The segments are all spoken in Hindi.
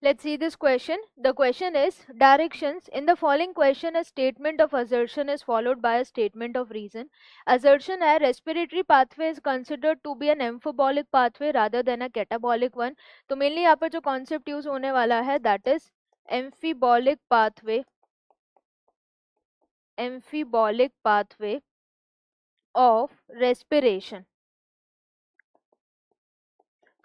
Let's see this question. The question is directions. In the following question, a statement of assertion is followed by a statement of reason. Assertion है respiratory pathway is considered to be an amphibolic pathway rather than a catabolic one. तो mainly यहाँ पर जो concept use होने वाला है that is amphibolic pathway of respiration.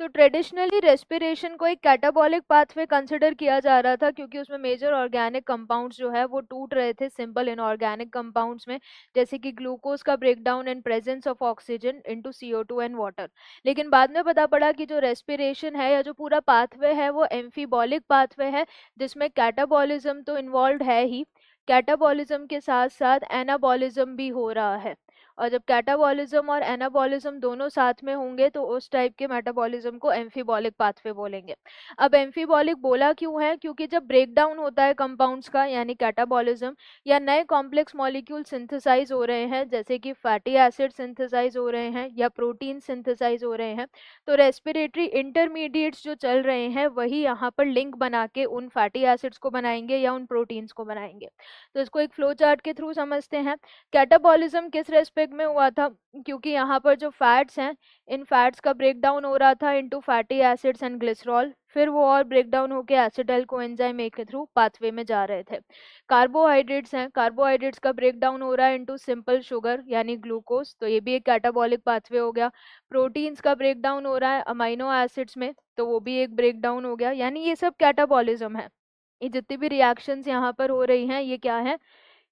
तो ट्रेडिशनली रेस्पिरेशन को एक कैटाबॉलिक पाथवे कंसिडर किया जा रहा था क्योंकि उसमें मेजर ऑर्गेनिक कंपाउंड्स जो है वो टूट रहे थे सिंपल इनऑर्गेनिक कंपाउंड्स में, जैसे कि ग्लूकोज का breakdown in presence of oxygen into CO2 and water. लेकिन बाद में पता पड़ा कि जो रेस्पिरेशन है या जो पूरा पाथवे है वो एम्फीबॉलिक पाथवे है, जिसमें कैटाबॉलिज्म तो इन्वॉल्व है ही, कैटाबॉलिज्म के साथ साथ एनाबॉलिज्म भी हो रहा है। और जब कैटाबॉलिज्म और एनाबॉलिज्म दोनों साथ में होंगे तो उस टाइप के मेटाबॉलिज्म को एम्फीबॉलिक पाथवे बोलेंगे। अब एम्फीबॉलिक बोला क्यों है? क्योंकि जब ब्रेकडाउन होता है कंपाउंड्स का यानी कैटाबॉलिज्म, या नए कॉम्प्लेक्स मॉलिक्यूल सिंथेसाइज हो रहे हैं जैसे कि फैटी एसिड सिंथेसाइज हो रहे हैं या प्रोटीन सिंथेसाइज हो रहे हैं, तो रेस्पिरेटरी इंटरमीडिएट्स जो चल रहे हैं वही यहाँ पर लिंक बना के उन फैटी एसिड्स को बनाएंगे या उन प्रोटीन्स को बनाएंगे। तो इसको एक फ्लो चार्ट के थ्रू समझते हैं। कैटाबॉलिज्म किस रेस्पेक्ट में हुआ था? क्योंकि यहाँ पर जो फैट्स हैं, इन फैट्स का ब्रेकडाउन हो रहा था into fatty acids and glycerol, फिर वो और ब्रेकडाउन होकर एसिटाइल कोएंजाइम ए के थ्रू पाथवे में जा रहे थे। कार्बोहाइड्रेट्स हैं, कार्बोहाइड्रेट्स का ब्रेकडाउन हो रहा है इनटू सिंपल शुगर यानी ग्लूकोज, तो ये भी एक कैटाबॉलिक पाथवे हो गया। प्रोटीन्स का ब्रेकडाउन हो रहा है अमाइनो एसिड्स में, तो वो भी एक ब्रेकडाउन हो गया, यानी ये सब कैटाबॉलिज्म है। ये जितनी भी रिएक्शंस यहाँ पर हो रही हैं ये क्या है?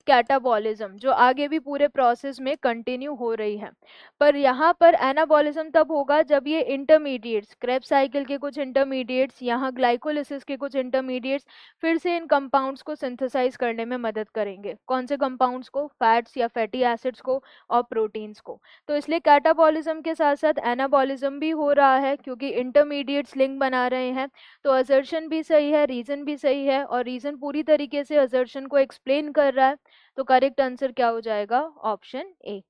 कैटाबॉलिज्म, जो आगे भी पूरे प्रोसेस में कंटिन्यू हो रही है। पर यहाँ पर एनाबॉलिज्म तब होगा जब ये इंटरमीडिएट्स, क्रेब्स साइकिल के कुछ इंटरमीडिएट्स, यहाँ ग्लाइकोलिसिस के कुछ इंटरमीडिएट्स फिर से इन कंपाउंड्स को सिंथेसाइज करने में मदद करेंगे। कौन से कंपाउंड्स को? फैट्स या फैटी एसिड्स को और प्रोटीन्स को। तो इसलिए कैटाबॉलिज्म के साथ साथ एनाबॉलिज्म भी हो रहा है क्योंकि इंटरमीडिएट्स लिंक बना रहे हैं। तो असर्शन भी सही है, रीजन भी सही है, और रीजन पूरी तरीके से असर्शन को एक्सप्लेन कर रहा है। तो करेक्ट आंसर क्या हो जाएगा? Option A.